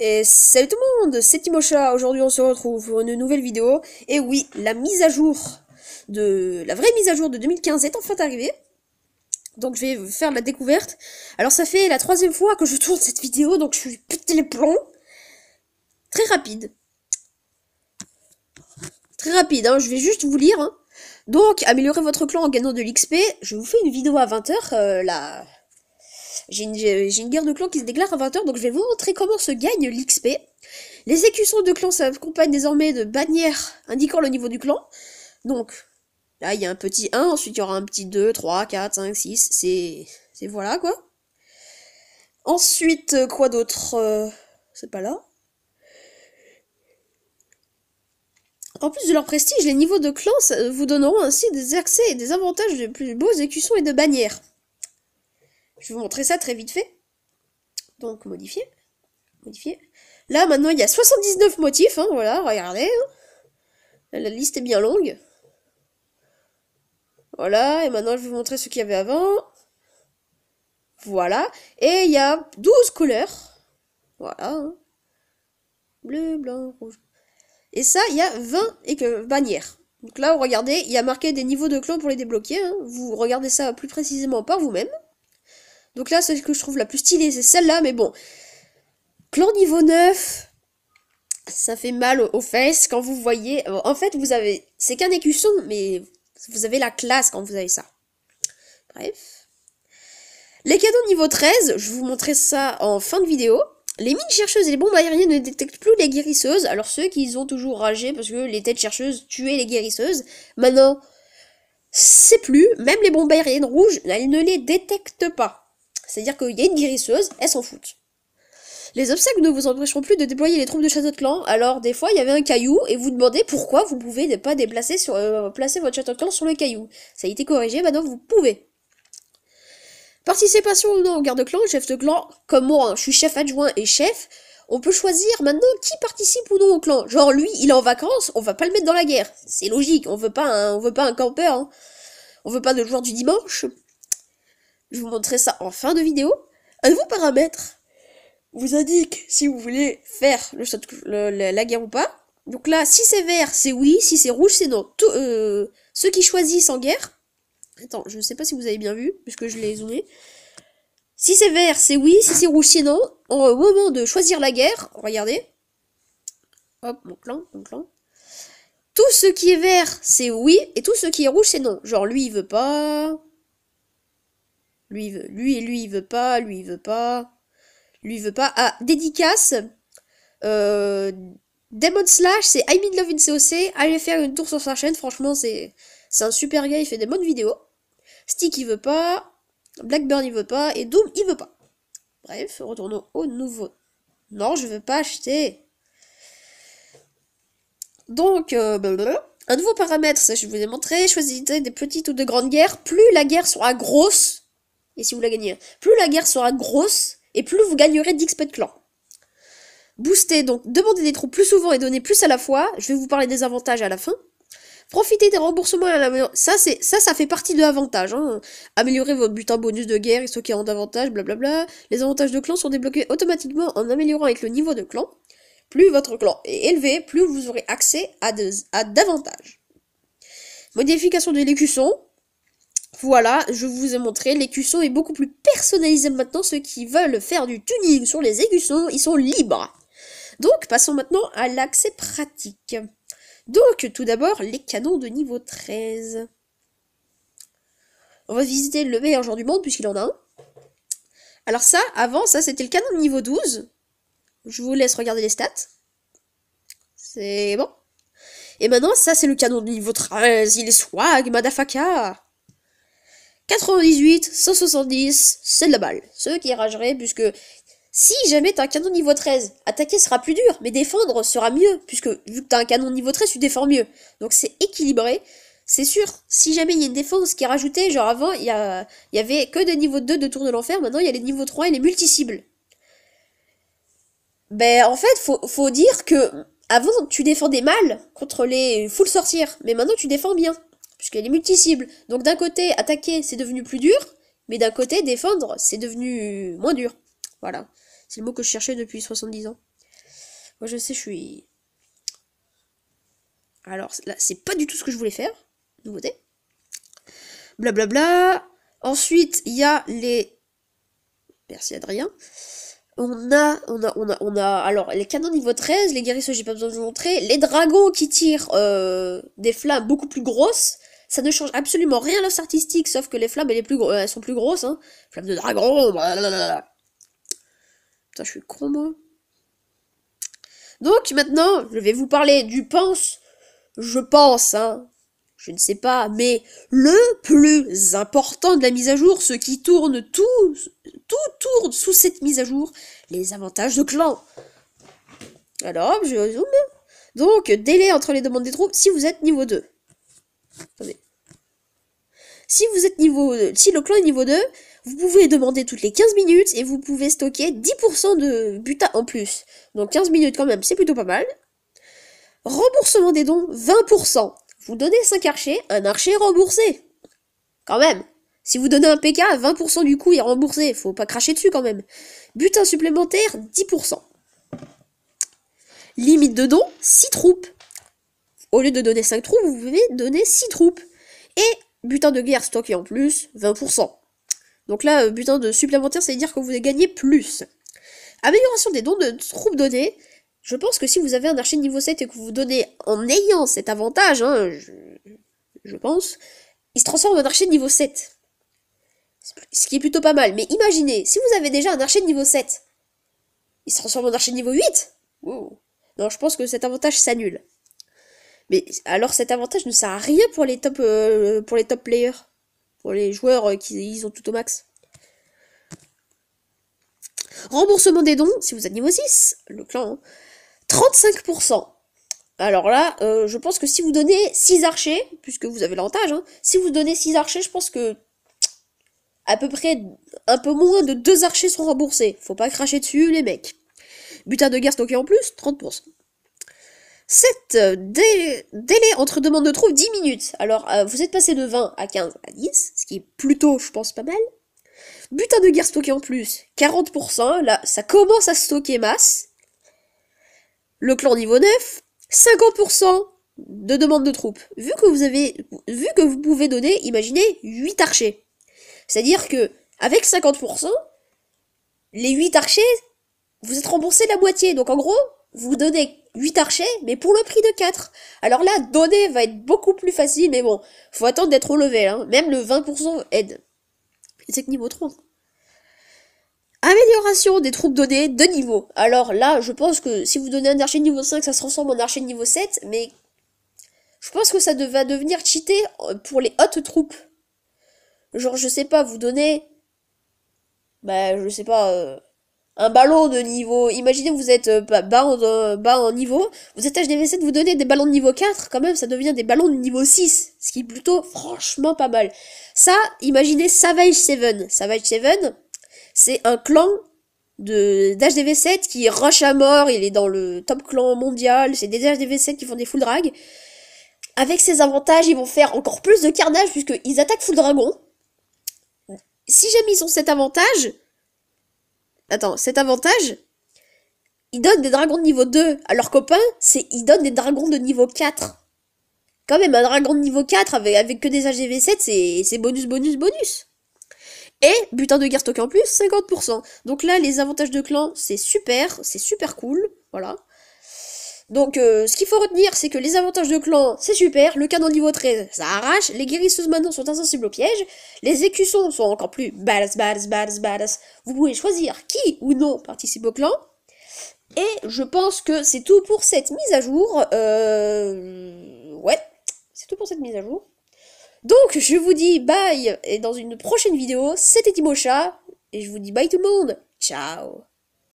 Et salut tout le monde, c'est Timocha. Aujourd'hui on se retrouve pour une nouvelle vidéo. Et oui, la mise à jour la vraie mise à jour de 2015 est enfin arrivée. Donc je vais faire la découverte. Alors ça fait la troisième fois que je tourne cette vidéo, donc je suis pété les plombs. Très rapide. Très rapide, hein, je vais juste vous lire. Hein. Donc, améliorez votre clan en gagnant de l'XP. Je vous fais une vidéo à 20h. Là, j'ai une guerre de clans qui se déclare à 20h, donc je vais vous montrer comment se gagne l'XP. Les écussons de clan s'accompagnent désormais de bannières indiquant le niveau du clan. Donc, là, il y a un petit 1, ensuite il y aura un petit 2, 3, 4, 5, 6, c'est voilà, quoi. Ensuite, quoi d'autre c'est pas là. En plus de leur prestige, les niveaux de clan vous donneront ainsi des accès et des avantages de plus beaux écussons et de bannières. Je vais vous montrer ça très vite fait. Donc, modifier. Modifier. Là, maintenant, il y a 79 motifs, hein, voilà, regardez. Hein. La liste est bien longue. Voilà, et maintenant, je vais vous montrer ce qu'il y avait avant. Voilà, et il y a 12 couleurs. Voilà. Hein. Bleu, blanc, rouge. Et ça, il y a 20 bannières. Donc là, regardez, il y a marqué des niveaux de clan pour les débloquer. Hein. Vous regardez ça plus précisément par vous-même. Donc là, celle que je trouve la plus stylée, c'est celle-là, mais bon. Clan niveau 9, ça fait mal aux fesses quand vous voyez... En fait, vous avez... C'est qu'un écusson, mais vous avez la classe quand vous avez ça. Bref. Les cadeaux niveau 13, je vais vous montrer ça en fin de vidéo. Les mines chercheuses et les bombes aériennes ne détectent plus les guérisseuses. Alors ceux qui ont toujours ragé parce que les têtes chercheuses tuaient les guérisseuses, maintenant, c'est plus. Même les bombes aériennes rouges, elles ne les détectent pas. C'est-à-dire qu'il y a une guérisseuse, elles s'en foutent. Les obstacles ne vous empêcheront plus de déployer les troupes de château de clan. Alors des fois, il y avait un caillou et vous demandez pourquoi vous pouvez pas déplacer placer votre château de clan sur le caillou. Ça a été corrigé, maintenant vous pouvez. Participation ou non au garde de clan, chef de clan, comme moi, hein, je suis chef adjoint et chef, on peut choisir maintenant qui participe ou non au clan. Genre lui, il est en vacances, on va pas le mettre dans la guerre. C'est logique, on veut pas un campeur, hein. On veut pas de joueur du dimanche. Je vais vous montrer ça en fin de vidéo. Un nouveau paramètre vous indique si vous voulez faire la guerre ou pas. Donc là, si c'est vert, c'est oui, si c'est rouge, c'est non. Ceux qui choisissent en guerre, attends, je ne sais pas si vous avez bien vu, puisque je l'ai zoomé. Si c'est vert, c'est oui, si c'est rouge, c'est non. Au moment de choisir la guerre, regardez. Hop, mon clan, mon clan. Tout ce qui est vert, c'est oui, et tout ce qui est rouge, c'est non. Genre, lui, il veut pas. Lui, il veut, lui, il veut pas, lui, il veut pas. Lui, il veut pas. Ah, dédicace. Demon Slash, c'est I'm in love in COC. Allez faire une tour sur sa chaîne, franchement, c'est un super gars, il fait des bonnes vidéos. Stick, il veut pas. Blackburn, il veut pas. Et Doom, il veut pas. Bref, retournons au nouveau. Non, je veux pas acheter. Donc, un nouveau paramètre, ça je vous ai montré. Choisissez des petites ou de grandes guerres. Plus la guerre sera grosse, et si vous la gagnez, plus la guerre sera grosse, et plus vous gagnerez d'XP de clan. Booster, donc demandez des troupes plus souvent et donner plus à la fois. Je vais vous parler des avantages à la fin. Profitez des remboursements à la... Ça fait partie de l'avantage. Hein. Améliorer votre butin bonus de guerre et stocker en davantage, blablabla. Les avantages de clan sont débloqués automatiquement en améliorant avec le niveau de clan. Plus votre clan est élevé, plus vous aurez accès à davantage. Modification de l'écusson. Voilà, je vous ai montré. L'écusson est beaucoup plus personnalisé maintenant. Ceux qui veulent faire du tuning sur les écussons, ils sont libres. Donc, passons maintenant à l'accès pratique. Donc, tout d'abord, les canons de niveau 13. On va visiter le meilleur joueur du monde, puisqu'il en a un. Alors ça, avant, ça, c'était le canon de niveau 12. Je vous laisse regarder les stats. C'est bon. Et maintenant, ça, c'est le canon de niveau 13. Il est swag, madafaka. 98, 170, c'est de la balle. Ceux qui rageraient, puisque... Si jamais t'as un canon niveau 13, attaquer sera plus dur, mais défendre sera mieux, puisque vu que t'as un canon niveau 13, tu défends mieux. Donc c'est équilibré. C'est sûr, si jamais il y a une défense qui est rajoutée, genre avant, il y avait que des niveaux 2 de Tour de l'Enfer, maintenant il y a les niveaux 3 et les multi-cibles. Ben en fait, faut dire que avant tu défendais mal contre les full sorcières, mais maintenant tu défends bien, puisqu'il y a les multi-cibles. Donc d'un côté, attaquer c'est devenu plus dur, mais d'un côté, défendre c'est devenu moins dur. Voilà. C'est le mot que je cherchais depuis 70 ans. Moi, je sais, je suis... Alors, là, c'est pas du tout ce que je voulais faire. Nouveauté. Blablabla. Ensuite, il y a les... Merci, Adrien. On a... Alors, les canons niveau 13, les guérisseurs, j'ai pas besoin de vous montrer. Les dragons qui tirent des flammes beaucoup plus grosses. Ça ne change absolument rien à leur artistique, sauf que les flammes, elles sont plus grosses, hein. Flammes de dragon, blablabla. Putain, je suis con, moi. Donc, maintenant, je vais vous parler du je pense, hein. Je ne sais pas, mais le plus important de la mise à jour, ce qui tourne, tout tourne sous cette mise à jour, les avantages de clan. Alors, je zoome. Donc, délai entre les demandes des troupes, si vous êtes niveau 2. Attendez. Si le clan est niveau 2, vous pouvez demander toutes les 15 minutes et vous pouvez stocker 10% de butin en plus. Donc 15 minutes quand même, c'est plutôt pas mal. Remboursement des dons, 20%. Vous donnez 5 archers, un archer est remboursé. Quand même. Si vous donnez un PK, 20% du coup est remboursé. Faut pas cracher dessus quand même. Butin supplémentaire, 10%. Limite de dons, 6 troupes. Au lieu de donner 5 troupes, vous pouvez donner 6 troupes. Et butin de guerre stocké en plus, 20%. Donc là, butin de supplémentaire, ça veut dire que vous gagnez plus. Amélioration des dons de troupes données. Je pense que si vous avez un archer de niveau 7 et que vous donnez en ayant cet avantage, hein, je pense, il se transforme en archer de niveau 7. Ce qui est plutôt pas mal. Mais imaginez, si vous avez déjà un archer de niveau 7, il se transforme en archer de niveau 8. Wow. Non, je pense que cet avantage s'annule. Mais alors cet avantage ne sert à rien pour les top players. Pour les joueurs qui ont tout au max. Remboursement des dons, si vous êtes niveau 6, le clan, hein, 35%. Alors là, je pense que si vous donnez 6 archers, puisque vous avez l'avantage, hein, si vous donnez 6 archers, je pense que à peu près un peu moins de 2 archers sont remboursés. Faut pas cracher dessus, les mecs. Butin de guerre stocké en plus, 30%. 7 délai entre demandes de troupes, 10 minutes. Alors, vous êtes passé de 20 à 15 à 10, ce qui est plutôt, je pense, pas mal. Butin de guerre stocké en plus, 40%. Là, ça commence à stocker masse. Le clan niveau 9, 50% de demande de troupes. Vu que vous pouvez donner, imaginez, 8 archers. C'est-à-dire que, avec 50%, les 8 archers, vous êtes remboursé la moitié. Donc en gros, vous donnez 8 archers, mais pour le prix de 4. Alors là, donner va être beaucoup plus facile, mais bon, faut attendre d'être au level, hein. Même le 20% aide. Et c'est que niveau 3. Amélioration des troupes données de niveau. Alors là, je pense que si vous donnez un archer de niveau 5, ça se transforme en archer de niveau 7, mais je pense que ça va devenir cheaté pour les hautes troupes. Genre, je sais pas, vous donnez... je sais pas... un ballon de niveau... Imaginez, vous êtes bas en niveau. Vous êtes HDV7, vous donnez des ballons de niveau 4. Quand même, ça devient des ballons de niveau 6. Ce qui est plutôt, franchement, pas mal. Ça, imaginez Savage 7. Savage 7, c'est un clan d'HDV7 qui rush à mort. Il est dans le top clan mondial. C'est des HDV7 qui font des full drag. Avec ces avantages, ils vont faire encore plus de carnage puisqu'ils attaquent full dragon. Si jamais ils ont cet avantage... Attends, cet avantage, il donne des dragons de niveau 2. À leurs copains, ils donnent des dragons de niveau 4. Quand même, un dragon de niveau 4 avec que des HDV7, c'est bonus, bonus, bonus. Et, butin de guerre stocké en plus, 50%. Donc là, les avantages de clan, c'est super cool, voilà. Donc, ce qu'il faut retenir, c'est que les avantages de clan, c'est super. Le canon niveau 13, ça arrache. Les guérisseuses maintenant sont insensibles au piège. Les écussons sont encore plus badass, badass, badass, badass. Vous pouvez choisir qui ou non participe au clan. Et je pense que c'est tout pour cette mise à jour. Ouais, c'est tout pour cette mise à jour. Donc, je vous dis bye. Et dans une prochaine vidéo, c'était Timocha. Et je vous dis bye tout le monde. Ciao.